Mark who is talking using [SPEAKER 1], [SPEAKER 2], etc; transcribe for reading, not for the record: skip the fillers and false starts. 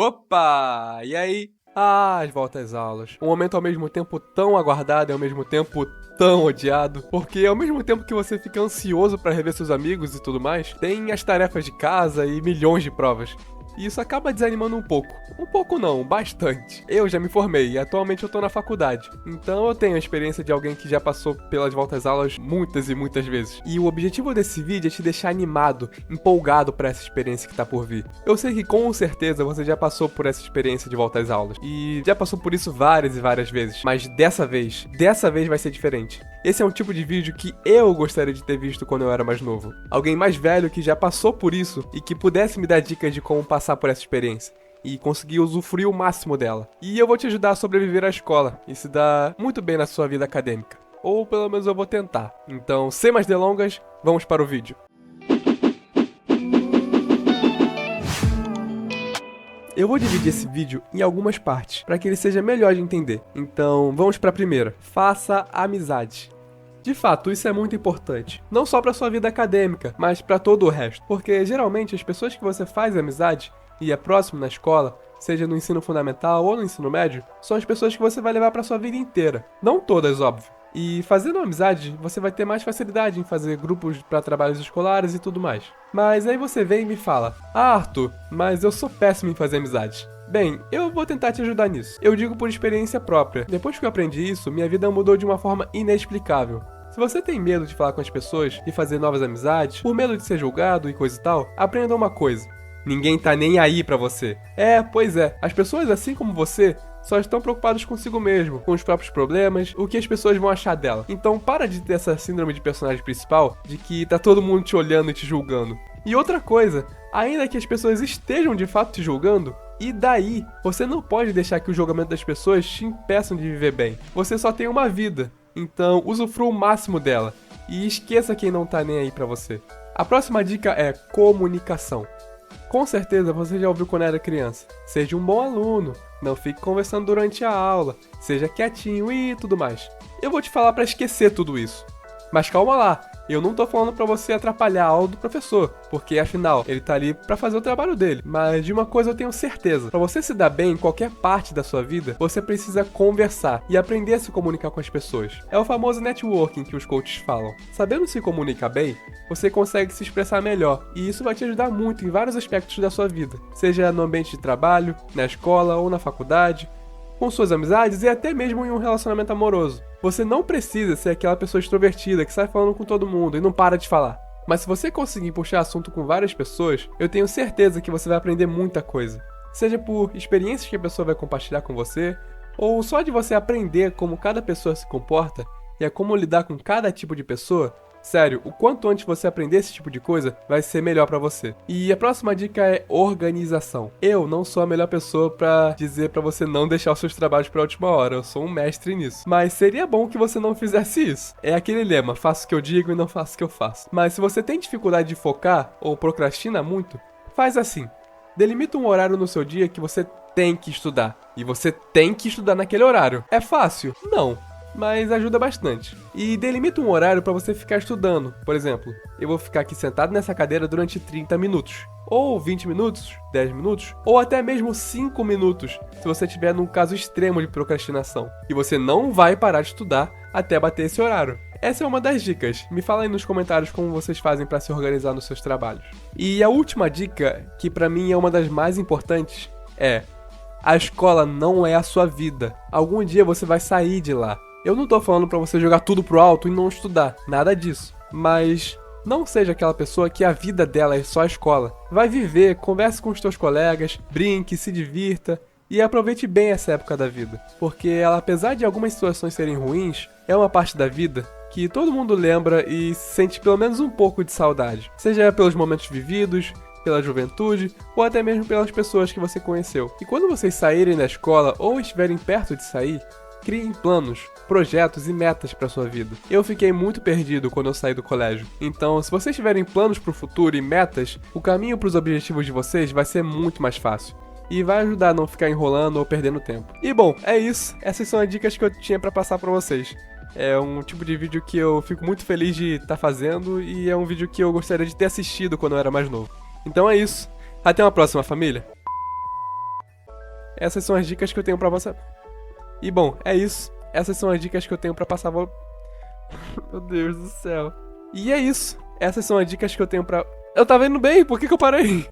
[SPEAKER 1] Opa! E aí? As voltas às aulas. Um momento ao mesmo tempo tão aguardado e ao mesmo tempo tão odiado. Porque ao mesmo tempo que você fica ansioso pra rever seus amigos e tudo mais, tem as tarefas de casa e milhões de provas. E isso acaba desanimando um pouco. Um pouco não, bastante. Eu já me formei e atualmente eu tô na faculdade. Então eu tenho a experiência de alguém que já passou pelas voltas às aulas muitas e muitas vezes. E o objetivo desse vídeo é te deixar animado, empolgado pra essa experiência que tá por vir. Eu sei que com certeza você já passou por essa experiência de volta às aulas. E já passou por isso várias e várias vezes. Mas dessa vez vai ser diferente. Esse é um tipo de vídeo que eu gostaria de ter visto quando eu era mais novo. Alguém mais velho que já passou por isso e que pudesse me dar dicas de como passar por essa experiência e conseguir usufruir o máximo dela. E eu vou te ajudar a sobreviver à escola e se dar muito bem na sua vida acadêmica. Ou pelo menos eu vou tentar. Então, sem mais delongas, vamos para o vídeo. Eu vou dividir esse vídeo em algumas partes, para que ele seja melhor de entender. Então, vamos para a primeira. Faça amizade. De fato, isso é muito importante. Não só para sua vida acadêmica, mas para todo o resto. Porque, geralmente, as pessoas que você faz amizade e é próximo na escola, seja no ensino fundamental ou no ensino médio, são as pessoas que você vai levar para sua vida inteira. Não todas, óbvio. E fazendo amizade, você vai ter mais facilidade em fazer grupos para trabalhos escolares e tudo mais. Mas aí você vem e me fala: "Ah, Arthur, mas eu sou péssimo em fazer amizade." Bem, eu vou tentar te ajudar nisso. Eu digo por experiência própria. Depois que eu aprendi isso, minha vida mudou de uma forma inexplicável. Se você tem medo de falar com as pessoas e fazer novas amizades, por medo de ser julgado e coisa e tal, aprenda uma coisa: ninguém tá nem aí pra você. Pois é, as pessoas assim como você só estão preocupadas consigo mesmo, com os próprios problemas, o que as pessoas vão achar dela. Então para de ter essa síndrome de personagem principal, de que tá todo mundo te olhando e te julgando. E outra coisa, ainda que as pessoas estejam de fato te julgando, e daí? Você não pode deixar que o julgamento das pessoas te impeçam de viver bem. Você só tem uma vida, então usufrua o máximo dela. E esqueça quem não tá nem aí pra você. A próxima dica é comunicação. Com certeza você já ouviu quando era criança. Seja um bom aluno, não fique conversando durante a aula, seja quietinho e tudo mais. Eu vou te falar pra esquecer tudo isso. Mas calma lá, eu não tô falando pra você atrapalhar a aula do professor, porque afinal, ele tá ali pra fazer o trabalho dele. Mas de uma coisa eu tenho certeza: pra você se dar bem em qualquer parte da sua vida, você precisa conversar e aprender a se comunicar com as pessoas. É o famoso networking que os coaches falam. Sabendo se comunicar bem, você consegue se expressar melhor, e isso vai te ajudar muito em vários aspectos da sua vida, seja no ambiente de trabalho, na escola ou na faculdade, com suas amizades e até mesmo em um relacionamento amoroso. Você não precisa ser aquela pessoa extrovertida que sai falando com todo mundo e não para de falar. Mas se você conseguir puxar assunto com várias pessoas, eu tenho certeza que você vai aprender muita coisa. Seja por experiências que a pessoa vai compartilhar com você, ou só de você aprender como cada pessoa se comporta e a como lidar com cada tipo de pessoa. Sério, o quanto antes você aprender esse tipo de coisa, vai ser melhor pra você. E a próxima dica é organização. Eu não sou a melhor pessoa pra dizer pra você não deixar os seus trabalhos pra última hora, eu sou um mestre nisso. Mas seria bom que você não fizesse isso. É aquele lema: faço o que eu digo e não faço o que eu faço. Mas se você tem dificuldade de focar ou procrastina muito, faz assim: delimita um horário no seu dia que você tem que estudar. E você tem que estudar naquele horário. É fácil? Não. Mas ajuda bastante. E delimita um horário para você ficar estudando. Por exemplo, eu vou ficar aqui sentado nessa cadeira durante 30 minutos. Ou 20 minutos, 10 minutos, ou até mesmo 5 minutos, se você estiver num caso extremo de procrastinação. E você não vai parar de estudar até bater esse horário. Essa é uma das dicas. Me fala aí nos comentários como vocês fazem para se organizar nos seus trabalhos. E a última dica, que para mim é uma das mais importantes, é: a escola não é a sua vida. Algum dia você vai sair de lá. Eu não tô falando pra você jogar tudo pro alto e não estudar, nada disso. Mas não seja aquela pessoa que a vida dela é só a escola. Vai viver, converse com os teus colegas, brinque, se divirta e aproveite bem essa época da vida. Porque ela, apesar de algumas situações serem ruins, é uma parte da vida que todo mundo lembra e sente pelo menos um pouco de saudade. Seja pelos momentos vividos, pela juventude ou até mesmo pelas pessoas que você conheceu. E quando vocês saírem da escola ou estiverem perto de sair, criem planos, projetos e metas para sua vida. Eu fiquei muito perdido quando eu saí do colégio. Então, se vocês tiverem planos para o futuro e metas, o caminho para os objetivos de vocês vai ser muito mais fácil. E vai ajudar a não ficar enrolando ou perdendo tempo. E bom, é isso. Essas são as dicas que eu tinha para passar para vocês. É um tipo de vídeo que eu fico muito feliz de estar fazendo e é um vídeo que eu gostaria de ter assistido quando eu era mais novo. Então é isso. Até uma próxima, família! Essas são as dicas que eu tenho pra passar. E bom, é isso. Essas são as dicas que eu tenho pra passar. Meu Deus do céu. E é isso. Essas são as dicas que eu tenho pra... Eu tava indo bem, por que eu parei?